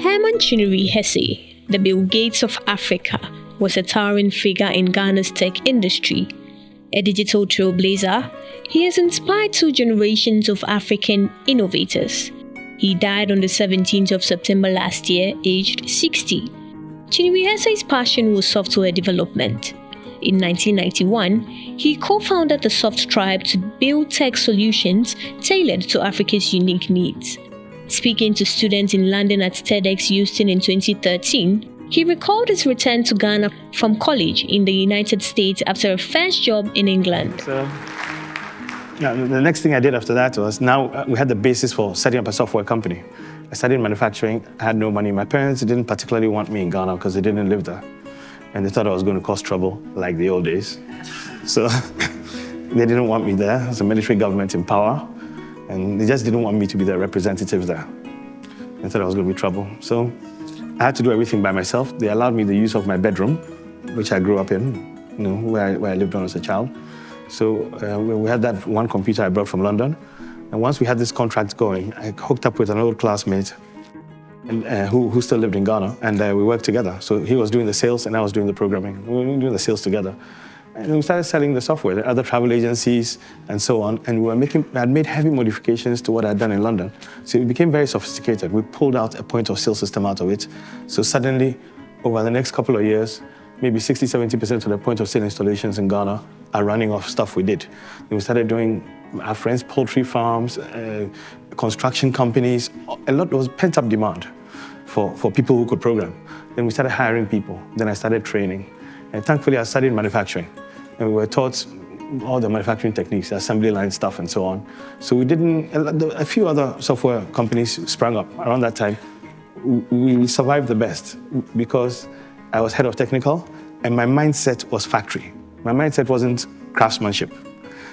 Herman Chinery-Hesse, the Bill Gates of Africa, was a towering figure in Ghana's tech industry. A digital trailblazer, he has inspired two generations of African innovators. He died on the 17th of September last year, aged 60. Chinery-Hesse's passion was software development. In 1991, he co-founded the Soft Tribe to build tech solutions tailored to Africa's unique needs. Speaking to students in London at TEDx Houston in 2013, he recalled his return to Ghana from college in the United States after a first job in England. So, the next thing I did after that was, now we had the basis for setting up a software company. I studied manufacturing, I had no money. My parents didn't particularly want me in Ghana because they didn't live there. And they thought I was going to cause trouble, like the old days. So they didn't want me there. There's a military government in power, and they just didn't want me to be their representative there. They thought I was going to be trouble. So I had to do everything by myself. They allowed me the use of my bedroom, which I grew up in, where I lived on as a child. So we had that one computer I brought from London. And once we had this contract going, I hooked up with an old classmate who still lived in Ghana, and we worked together. So he was doing the sales and I was doing the programming. We were doing the sales together. And we started selling the software to other travel agencies and so on. And I had made heavy modifications to what I'd done in London. So it became very sophisticated. We pulled out a point of sale system out of it. So suddenly, over the next couple of years, maybe 60, 70% of the point of sale installations in Ghana are running off stuff we did. And we started doing our friends' poultry farms, construction companies. A lot was pent-up demand for people who could program. Then we started hiring people. Then I started training. And thankfully, I studied manufacturing. And we were taught all the manufacturing techniques, the assembly line stuff and so on. So a few other software companies sprang up around that time. We survived the best because I was head of technical and my mindset was factory. My mindset wasn't craftsmanship.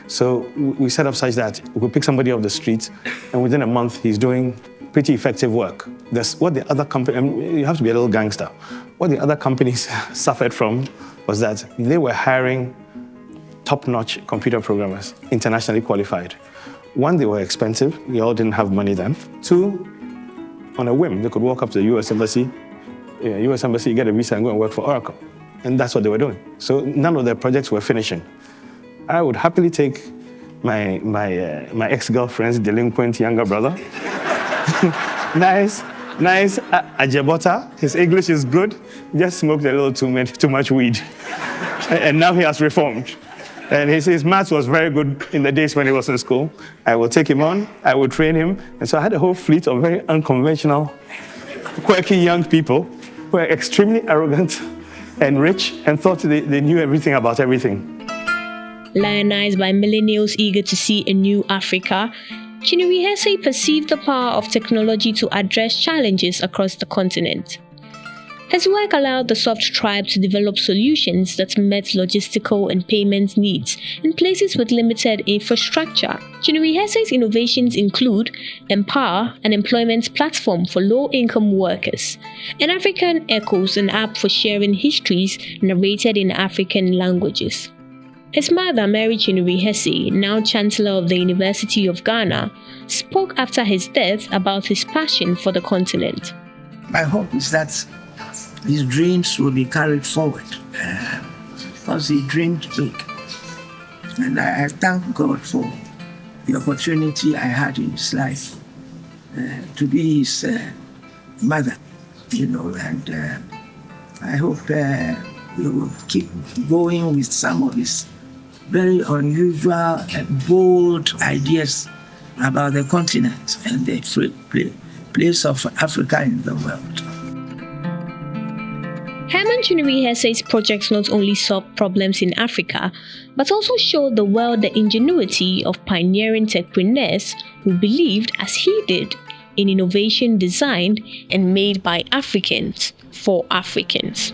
So we set up such that we could pick somebody off the street and within a month he's doing pretty effective work. That's what the other company, you have to be a little gangster. What the other companies suffered from was that they were hiring top-notch computer programmers, internationally qualified. One, they were expensive. We all didn't have money then. Two, on a whim, they could walk up to the US Embassy, get a visa and go and work for Oracle. And that's what they were doing. So none of their projects were finishing. I would happily take my ex-girlfriend's delinquent younger brother. nice Ajebota. His English is good. Just smoked a little too much weed. And now he has reformed. And his maths was very good in the days when he was in school. I will take him on, I will train him. And so I had a whole fleet of very unconventional, quirky young people who were extremely arrogant and rich and thought they knew everything about everything. Lionized by millennials eager to see a new Africa, Chinery-Hesse perceived the power of technology to address challenges across the continent. His work allowed the Soft Tribe to develop solutions that met logistical and payment needs in places with limited infrastructure. Chinery-Hesse's innovations include Empower, an employment platform for low-income workers, and African Echoes, an app for sharing histories narrated in African languages. His mother, Mary Chinery-Hesse, now Chancellor of the University of Ghana, spoke after his death about his passion for the continent. My hope is that his dreams will be carried forward because he dreamed big. And I thank God for the opportunity I had in his life to be his mother, and I hope we will keep going with some of his very unusual and bold ideas about the continent and the place of Africa in the world. Herman Chinery-Hesse's projects not only solved problems in Africa, but also showed the world the ingenuity of pioneering techpreneurs who believed, as he did, in innovation designed and made by Africans for Africans.